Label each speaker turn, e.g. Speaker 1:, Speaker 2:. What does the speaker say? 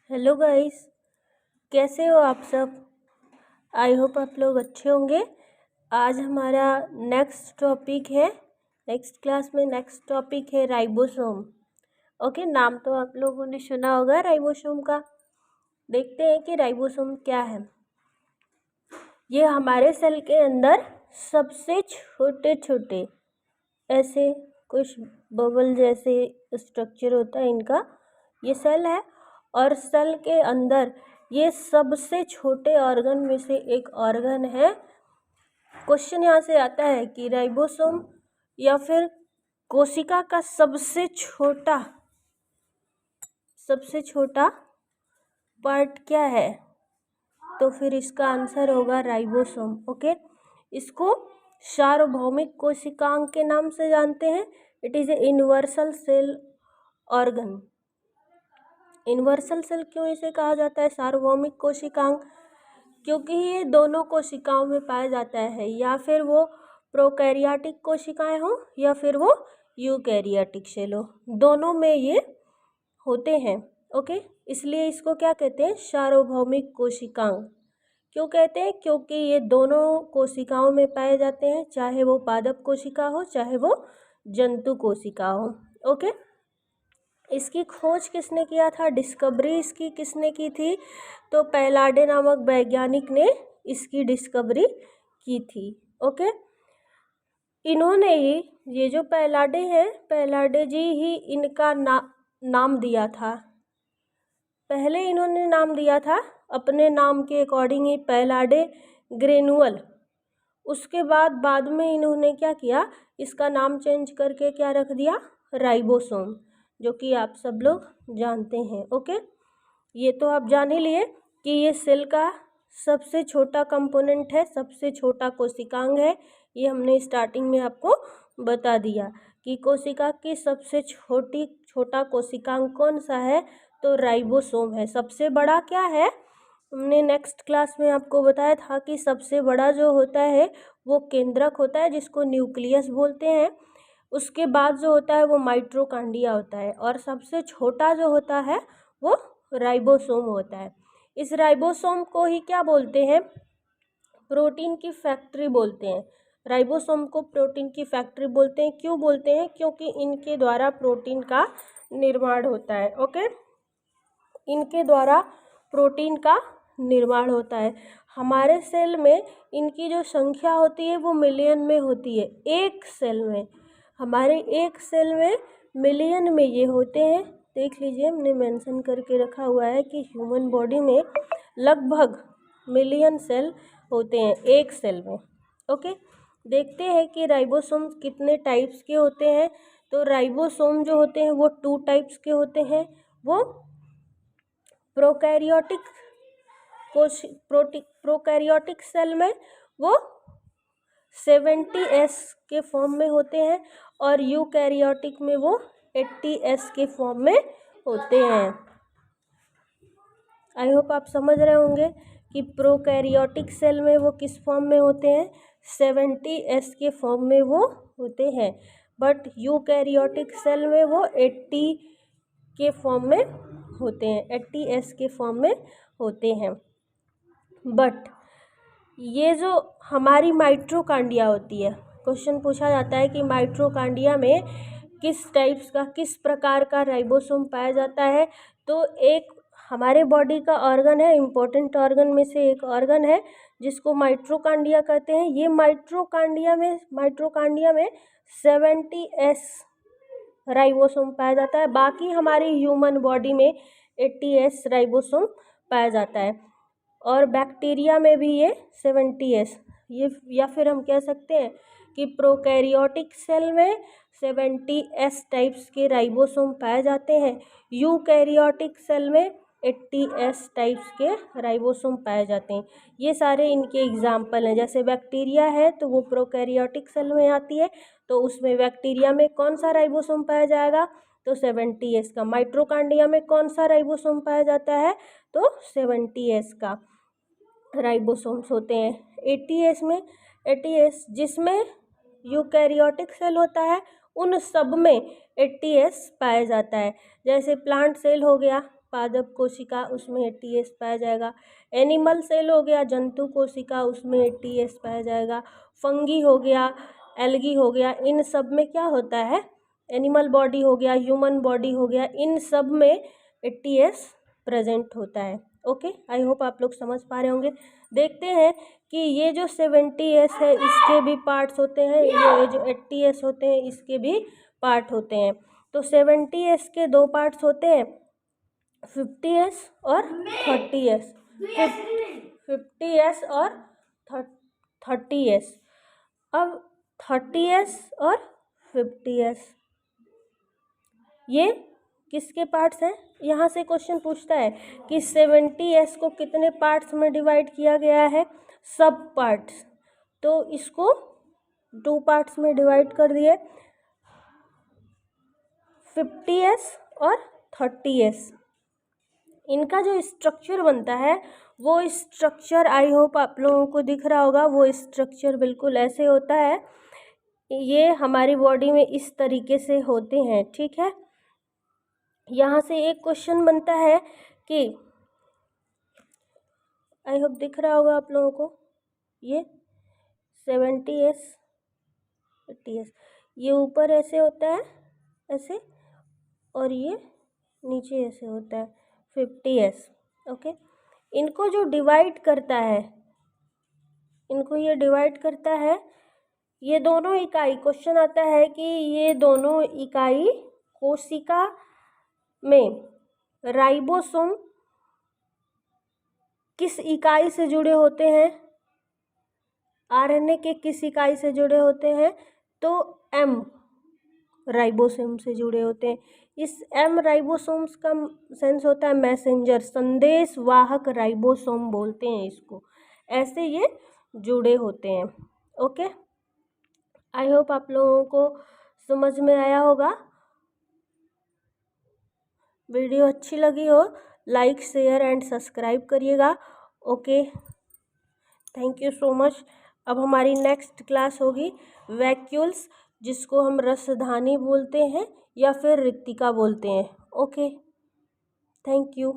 Speaker 1: Hello guys, कैसे हो आप सब। आई होप आप लोग अच्छे होंगे। आज हमारा नेक्स्ट क्लास में नेक्स्ट टॉपिक है राइबोसोम। ओके, नाम तो आप लोगों ने सुना होगा राइबोसोम का। देखते हैं कि राइबोसोम क्या है। ये हमारे सेल के अंदर सबसे छोटे छोटे ऐसे कुछ बबल जैसे स्ट्रक्चर होता है इनका, ये सेल है। और सेल के अंदर ये सबसे छोटे ऑर्गन में से एक ऑर्गन है। क्वेश्चन यहाँ से आता है कि राइबोसोम या फिर कोशिका का सबसे छोटा पार्ट क्या है, तो फिर इसका आंसर होगा राइबोसोम। ओके, इसको सार्वभौमिक कोशिकांग के नाम से जानते हैं। It is a universal cell organ. Universal cell क्यों इसे कहा जाता है सार्वभौमिक कोशिकांग? क्योंकि ये दोनों कोशिकाओं में पाया जाता है, या फिर वो प्रोकैरियोटिक कोशिकाएं हो या फिर वो यूकैरियोटिक सेल हो, दोनों में ये होते हैं। ओके, इसलिए इसको क्या कहते हैं, सार्वभौमिक कोशिकांग। क्यों कहते हैं? क्योंकि ये दोनों कोशिकाओं में पाए जाते हैं, चाहे वो पादप कोशिका हो चाहे वो जंतु कोशिका हो। ओके, इसकी खोज किसने किया था, डिस्कवरी इसकी किसने की थी? तो पैलाडे नामक वैज्ञानिक ने इसकी डिस्कवरी की थी। ओके, इन्होंने ही, ये जो पैलाडे हैं, पैलाडे जी ही इनका नाम दिया था। पहले इन्होंने नाम दिया था अपने नाम के अकॉर्डिंग ही, पैलाडे ग्रेनुअल। उसके बाद में इन्होंने क्या किया, इसका नाम चेंज करके क्या रख दिया, राइबोसोम, जो कि आप सब लोग जानते हैं। ओके, ये तो आप जान ही लिए कि ये सेल का सबसे छोटा कंपोनेंट है, सबसे छोटा कोशिकांग है। ये हमने स्टार्टिंग में आपको बता दिया कि कोशिका की सबसे छोटा कोशिकांग कौन सा है, तो राइबोसोम है। सबसे बड़ा क्या है, हमने नेक्स्ट क्लास में आपको बताया था कि सबसे बड़ा जो होता है वो केंद्रक होता है, जिसको न्यूक्लियस बोलते हैं। उसके बाद जो होता है वो माइटोकॉन्ड्रिया होता है, और सबसे छोटा जो होता है वो राइबोसोम होता है। इस राइबोसोम को ही क्या बोलते हैं, प्रोटीन की फैक्ट्री बोलते हैं। राइबोसोम को प्रोटीन की फैक्ट्री बोलते हैं। क्यों बोलते हैं? क्योंकि इनके द्वारा प्रोटीन का निर्माण होता है। ओके, इनके द्वारा प्रोटीन का निर्माण होता है। हमारे सेल में इनकी जो संख्या होती है वो मिलियन में होती है। एक सेल में, हमारे एक सेल में मिलियन में ये होते हैं। देख लीजिए, हमने मेंशन करके रखा हुआ है कि ह्यूमन बॉडी में लगभग मिलियन सेल होते हैं एक सेल में। ओके, देखते हैं कि राइबोसोम कितने टाइप्स के होते हैं। तो राइबोसोम जो होते हैं वो 2 टाइप्स के होते हैं। वो प्रोकैरियोटिक सेल में वो 70S के फॉर्म में होते हैं, और यूकैरियोटिक में वो 80S के फॉर्म में होते हैं। आई होप आप समझ रहे होंगे कि प्रोकैरियोटिक सेल में वो किस फॉर्म में होते हैं, 70S के फॉर्म में वो होते हैं। बट यूकैरियोटिक सेल में वो 80 के फॉर्म में होते हैं, 80S के फॉर्म में होते हैं। बट ये जो हमारी माइटोकॉन्ड्रिया होती है, क्वेश्चन पूछा जाता है कि माइटोकॉन्ड्रिया में किस प्रकार का राइबोसोम पाया जाता है। तो एक हमारे बॉडी का ऑर्गन है, इम्पोर्टेंट ऑर्गन में से एक ऑर्गन है जिसको माइटोकॉन्ड्रिया कहते हैं। ये माइटोकॉन्ड्रिया में 70S राइबोसोम पाया जाता है। बाकी हमारी ह्यूमन बॉडी में 80S राइबोसोम पाया जाता है, और बैक्टीरिया में भी ये 70S, ये या फिर हम कह सकते हैं कि प्रोकैरियोटिक सेल में 70S टाइप्स के राइबोसोम पाए जाते हैं। यूकैरियोटिक सेल में 80S टाइप्स के राइबोसोम पाए जाते हैं। ये सारे इनके एग्जाम्पल हैं। जैसे बैक्टीरिया है तो वो प्रोकैरियोटिक सेल में आती है, तो उसमें बैक्टीरिया में कौन सा राइबोसोम पाया जाएगा, तो 70S का। माइटोकॉन्ड्रिया में कौन सा राइबोसोम पाया जाता है, तो 70S का राइबोसोम्स होते हैं। 80S जिसमें यूकैरियोटिक सेल होता है, उन सब में 80S पाया जाता है। जैसे प्लांट सेल हो गया, पादप कोशिका, उसमें ATS पाया जाएगा। एनिमल सेल हो गया, जंतु कोशिका, उसमें ATS पाया जाएगा। फंगी हो गया, एल्गी हो गया, इन सब में क्या होता है, एनिमल बॉडी हो गया, ह्यूमन बॉडी हो गया, इन सब में ATS प्रेजेंट होता है। ओके, आई होप आप लोग समझ पा रहे होंगे। देखते हैं कि ये जो 70S है इसके भी पार्ट्स होते हैं, ये जो 80S होते हैं इसके भी पार्ट होते हैं। तो 70S के दो पार्ट्स होते हैं, 50S और 30S। 50S और 30S। अब 30S और 50S ये किसके पार्ट्स हैं? यहाँ से क्वेश्चन पूछता है कि 70S को कितने पार्ट्स में डिवाइड किया गया है, सब पार्ट्स। तो इसको 2 पार्ट्स में डिवाइड कर दिए, 50S और 30S। इनका जो स्ट्रक्चर बनता है वो स्ट्रक्चर आई होप आप लोगों को दिख रहा होगा। वो स्ट्रक्चर बिल्कुल ऐसे होता है, ये हमारी बॉडी में इस तरीके से होते हैं, ठीक है। यहाँ से एक क्वेश्चन बनता है कि आई होप दिख रहा होगा आप लोगों को, ये 70S 80S, ये ऊपर ऐसे होता है ऐसे, और ये नीचे ऐसे होता है 50S। ओके, इनको जो डिवाइड करता है, इनको ये डिवाइड करता है, ये दोनों इकाई, क्वेश्चन आता है कि ये दोनों इकाई कोशिका में राइबोसोम किस इकाई से जुड़े होते हैं, RNA के किस इकाई से जुड़े होते हैं, तो M राइबोसोम से जुड़े होते हैं। इस M राइबोसोम्स का सेंस होता है मैसेंजर, संदेश वाहक राइबोसोम बोलते हैं इसको, ऐसे ये जुड़े होते हैं। ओके, आई होप आप लोगों को समझ में आया होगा। वीडियो अच्छी लगी हो लाइक शेयर एंड सब्सक्राइब करिएगा। Okay, thank you so much. अब हमारी नेक्स्ट क्लास होगी वैक्यूल्स, जिसको हम रसधानी बोलते हैं या फिर रिक्तिका बोलते हैं। Okay, thank you.